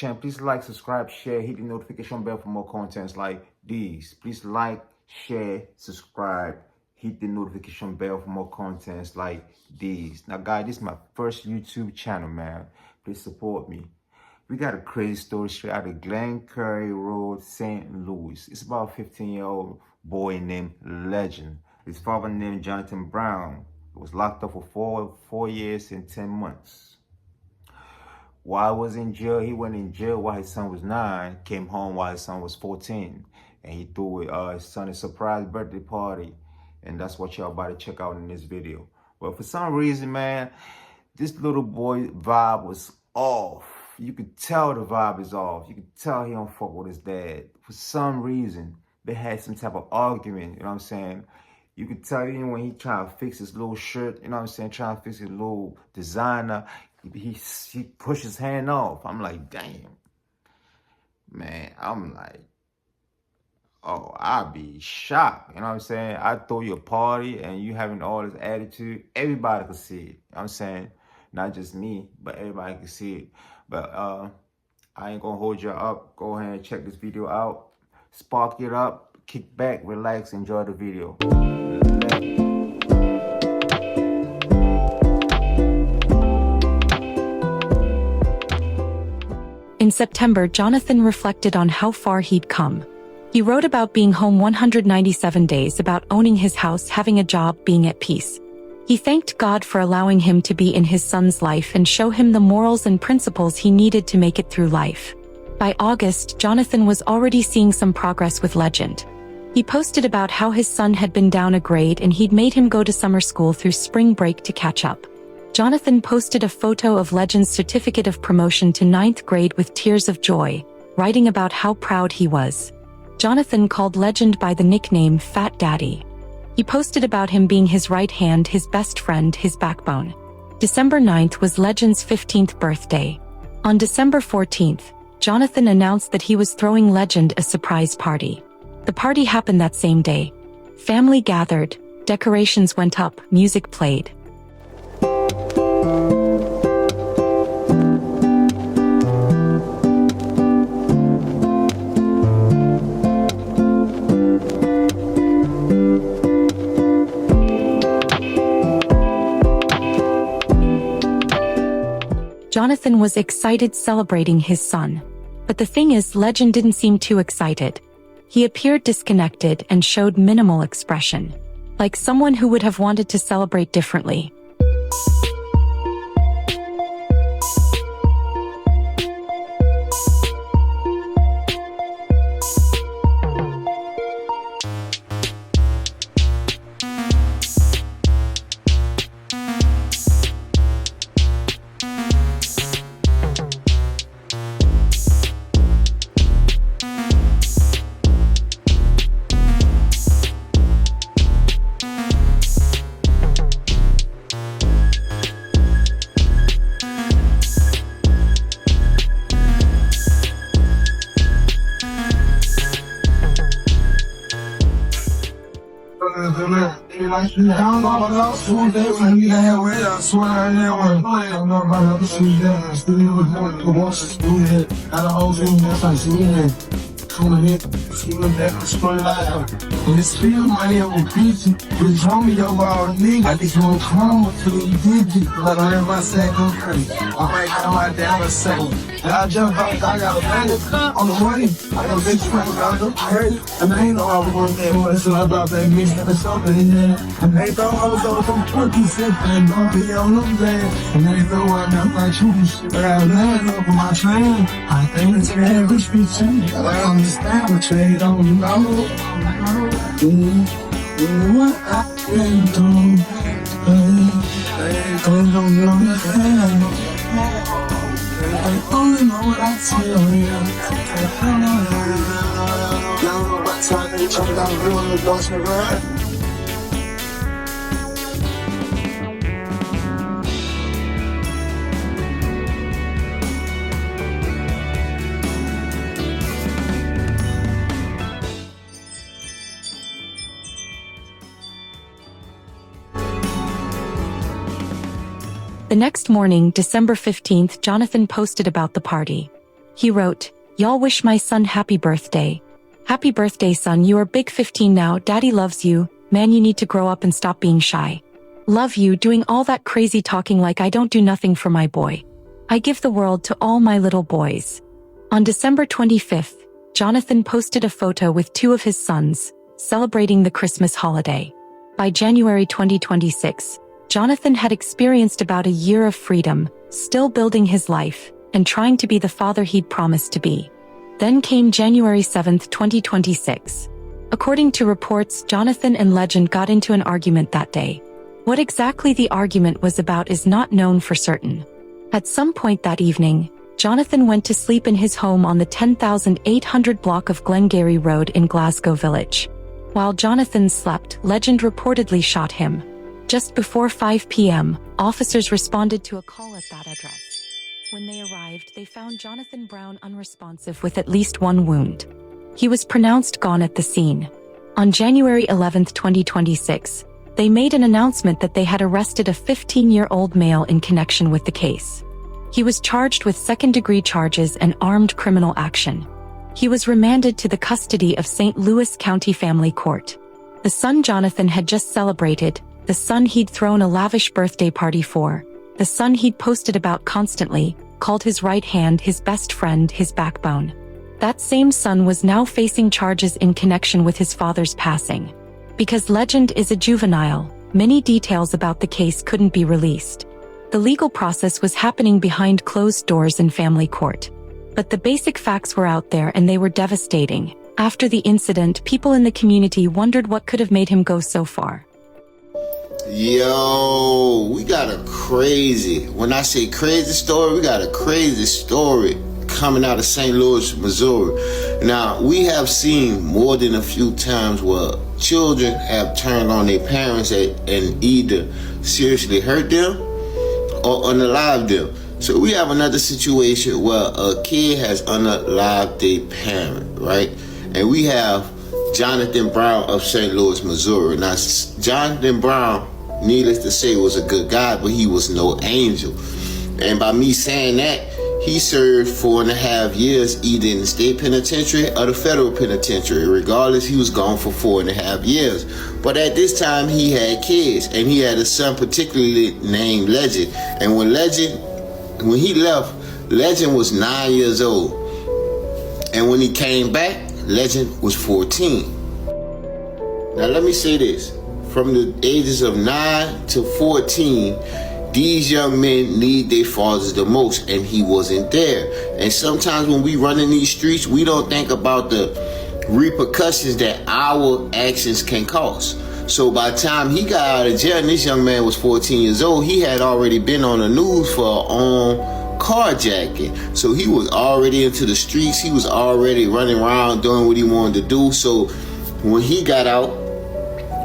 channel, please like, subscribe, share, hit the notification bell for more contents like these. Please like, share, subscribe, hit the notification bell for more contents like these. Now, guys, this is my first YouTube channel, man. Please support me. We got a crazy story straight out of Glen Curry Road, St. Louis. It's about a 15-year-old boy named Legend. His father named Jonathan Brown. He was locked up for four years and 10 months. While he was in jail, he went in jail while his son was 9, came home while his son was 14. And he threw his son a surprise birthday party. And that's what y'all about to check out in this video. But for some reason, man, this little boy vibe was off. You could tell the vibe is off. You could tell he don't fuck with his dad. For some reason, they had some type of argument, you know what I'm saying? You could tell even when he trying to fix his little shirt, you know what I'm saying, trying to fix his little designer, he pushed his hand off. I'm like, damn. Man, I'm like, oh, I'd be shocked. You know what I'm saying? I throw you a party and you having all this attitude. Everybody could see it. You know what I'm saying? Not just me, but everybody can see it. But I ain't gonna hold you up. Go ahead and check this video out. Spark it up, kick back, relax, enjoy the video. In September, Jonathan reflected on how far he'd come. He wrote about being home 197 days, about owning his house, having a job, being at peace. He thanked God for allowing him to be in his son's life and show him the morals and principles he needed to make it through life. By August, Jonathan was already seeing some progress with Legend. He posted about how his son had been down a grade and he'd made him go to summer school through spring break to catch up. Jonathan posted a photo of Legend's certificate of promotion to 9th grade with tears of joy, writing about how proud he was. Jonathan called Legend by the nickname Fat Daddy. He posted about him being his right hand, his best friend, his backbone. December 9th was Legend's 15th birthday. On December 14th, Jonathan announced that he was throwing Legend a surprise party. The party happened that same day. Family gathered, decorations went up, music played. Jonathan was excited celebrating his son. But the thing is, Legend didn't seem too excited. He appeared disconnected and showed minimal expression, like someone who would have wanted to celebrate differently. I don't know about those 2 days when we had with I swear I never I don't know about those 2 days. I still was going to watch the student. Got a whole thing that's like student. Coming in, student back to spring life. And it's still money over preaching. You told me about a nigga. I think you won't come until you did it. But I heard my sack go crazy. I might got my damn second. I jump out, I got a bag on the money. I got a big friend, I got heard it. And I ain't know I was going there much till I brought that mix and something in there. And they thought I was over some turkey shit and don't be on them there. And they thought I got my shooting shit. But I was laying over my train. I think it's an average bitch. I understand what they don't know. What I can do. They don't know. I only know what I tell you. Now know what time they jump down the road and watch me ride. The next morning, December 15th, Jonathan posted about the party. He wrote, "Y'all wish my son happy birthday. Happy birthday, son. You are big 15 now. Daddy loves you. Man, you need to grow up and stop being shy. Love you, doing all that crazy talking like I don't do nothing for my boy. I give the world to all my little boys." On December 25th, Jonathan posted a photo with two of his sons, celebrating the Christmas holiday. By January 2026, Jonathan had experienced about a year of freedom, still building his life, and trying to be the father he'd promised to be. Then came January 7th, 2026. According to reports, Jonathan and Legend got into an argument that day. What exactly the argument was about is not known for certain. At some point that evening, Jonathan went to sleep in his home on the 10,800 block of Glengarry Road in Glasgow Village. While Jonathan slept, Legend reportedly shot him. Just before 5 p.m., officers responded to a call at that address. When they arrived, they found Jonathan Brown unresponsive with at least one wound. He was pronounced gone at the scene. On January 11, 2026, they made an announcement that they had arrested a 15-year-old male in connection with the case. He was charged with second-degree charges and armed criminal action. He was remanded to the custody of St. Louis County Family Court. The son Jonathan had just celebrated, the son he'd thrown a lavish birthday party for, the son he'd posted about constantly, called his right hand, his best friend, his backbone. That same son was now facing charges in connection with his father's passing. Because Legend is a juvenile, many details about the case couldn't be released. The legal process was happening behind closed doors in family court. But the basic facts were out there and they were devastating. After the incident, people in the community wondered what could have made him go so far. Yo, we got a crazy, when I say crazy story, we got a crazy story coming out of St. Louis, Missouri. Now, we have seen more than a few times where children have turned on their parents and either seriously hurt them or unalived them. So we have another situation where a kid has unalived their parent, right? And we have Jonathan Brown of St. Louis, Missouri. Now, Jonathan Brown, needless to say, was a good guy, but he was no angel. And by me saying that, he served 4.5 years either in the state penitentiary or the federal penitentiary. Regardless, he was gone for 4.5 years. But at this time, he had kids, and he had a son particularly named Legend. And when he left, Legend was 9 years old. And when he came back, Legend was 14. Now let me say this. From the ages of 9 to 14, these young men need their fathers the most, and he wasn't there. And sometimes when we run in these streets, we don't think about the repercussions that our actions can cause. So by the time he got out of jail, and this young man was 14 years old, he had already been on the news for carjacking. So he was already into the streets. He was already running around doing what he wanted to do. So when he got out,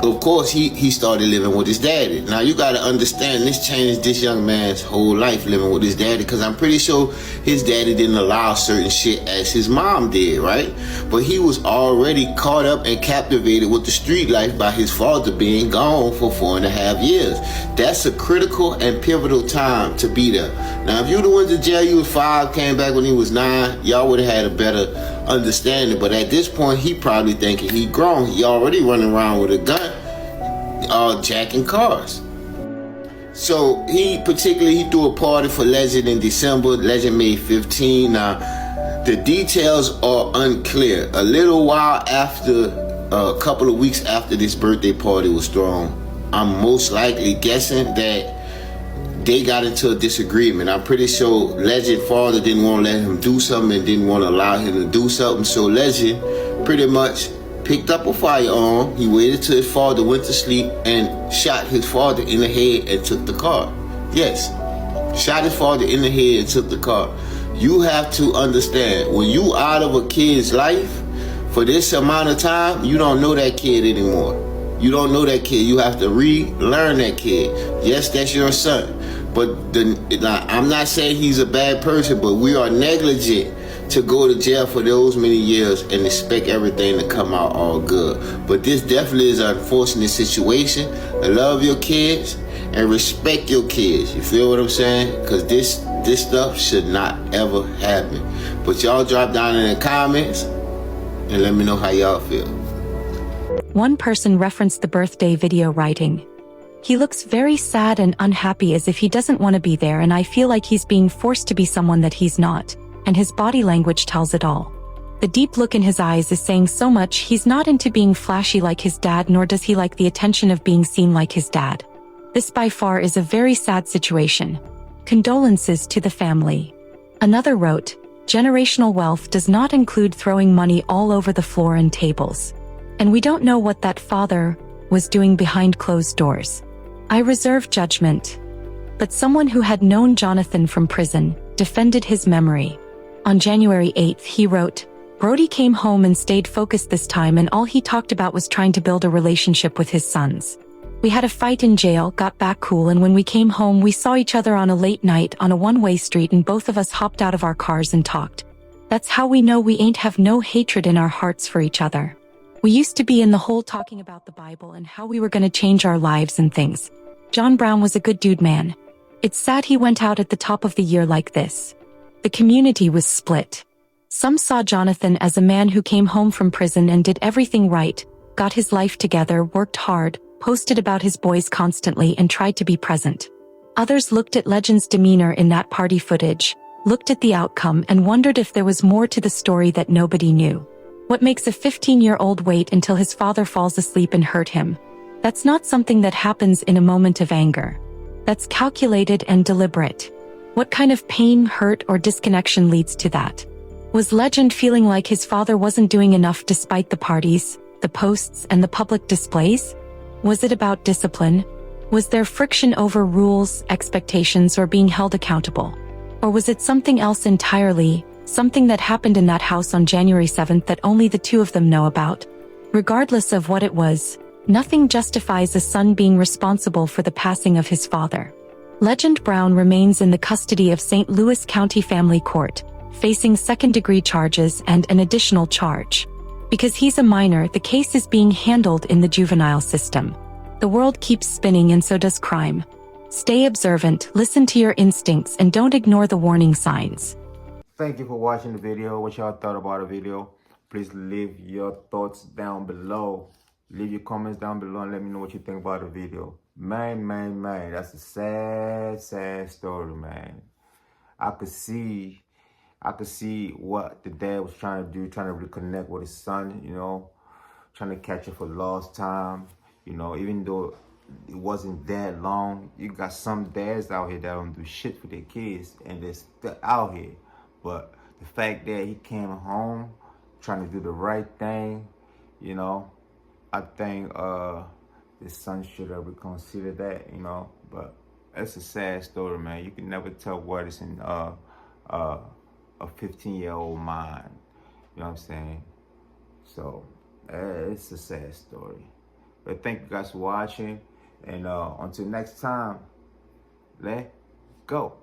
of course, he started living with his daddy. Now, you got to understand, this changed this young man's whole life, living with his daddy, because I'm pretty sure his daddy didn't allow certain shit as his mom did, right? But he was already caught up and captivated with the street life by his father being gone for 4.5 years. That's a critical and pivotal time to be there. Now, if you'd have went to jail, you was 5, came back when he was 9, y'all would have had a better understanding. But at this point, he probably thinking he grown. He already running around with a gun, jacking cars. So he threw a party for Legend in December. Legend made 15. Now, the details are unclear. A little while after, a couple of weeks after this birthday party was thrown, I'm most likely guessing that they got into a disagreement. I'm pretty sure Legend father didn't want to let him do something and didn't want to allow him to do something. So Legend pretty much picked up a firearm. He waited till his father went to sleep and shot his father in the head and took the car. Yes, shot his father in the head and took the car. You have to understand, when you out of a kid's life for this amount of time, you don't know that kid anymore. You don't know that kid. You have to relearn that kid. Yes, that's your son. But I'm not saying he's a bad person, but we are negligent to go to jail for those many years and expect everything to come out all good. But this definitely is an unfortunate situation. Love your kids and respect your kids. You feel what I'm saying? Because this This stuff should not ever happen. But y'all drop down in the comments and let me know how y'all feel. One person referenced the birthday video writing, "He looks very sad and unhappy as if he doesn't want to be there, and I feel like he's being forced to be someone that he's not, and his body language tells it all. The deep look in his eyes is saying so much. He's not into being flashy like his dad, nor does he like the attention of being seen like his dad. This by far is a very sad situation. Condolences to the family." Another wrote, "Generational wealth does not include throwing money all over the floor and tables. And we don't know what that father was doing behind closed doors. I reserve judgment." But someone who had known Jonathan from prison defended his memory. On January 8th, he wrote, "Brody came home and stayed focused this time, and all he talked about was trying to build a relationship with his sons. We had a fight in jail, got back cool, and when we came home we saw each other on a late night on a one-way street, and both of us hopped out of our cars and talked. That's how we know we ain't have no hatred in our hearts for each other. We used to be in the hole talking about the Bible and how we were gonna change our lives and things. John Brown was a good dude, man. It's sad he went out at the top of the year like this." The community was split. Some saw Jonathan as a man who came home from prison and did everything right, got his life together, worked hard, posted about his boys constantly, and tried to be present. Others looked at Legend's demeanor in that party footage, looked at the outcome, and wondered if there was more to the story that nobody knew. What makes a 15-year-old wait until his father falls asleep and hurt him? That's not something that happens in a moment of anger. That's calculated and deliberate. What kind of pain, hurt, or disconnection leads to that? Was Legend feeling like his father wasn't doing enough despite the parties, the posts, and the public displays? Was it about discipline? Was there friction over rules, expectations, or being held accountable? Or was it something else entirely, something that happened in that house on January 7th that only the two of them know about? Regardless of what it was, nothing justifies a son being responsible for the passing of his father. Legend Brown remains in the custody of St. Louis County Family Court, facing second-degree charges and an additional charge. Because he's a minor, the case is being handled in the juvenile system. The world keeps spinning, and so does crime. Stay observant, listen to your instincts, and don't ignore the warning signs. Thank you for watching the video. What y'all thought about the video? Please leave your thoughts down below. Leave your comments down below and let me know what you think about the video. Man, that's a sad story, man. I could see what the dad was trying to do, trying to reconnect with his son, you know, trying to catch it for lost time. You know, even though it wasn't that long, you got some dads out here that don't do shit for their kids and they're still out here. But the fact that he came home trying to do the right thing, you know, I think his son should have reconsidered that, you know. But it's a sad story, man. You can never tell what is in a 15-year-old mind. You know what I'm saying? So it's a sad story. But thank you guys for watching. And until next time, let's go.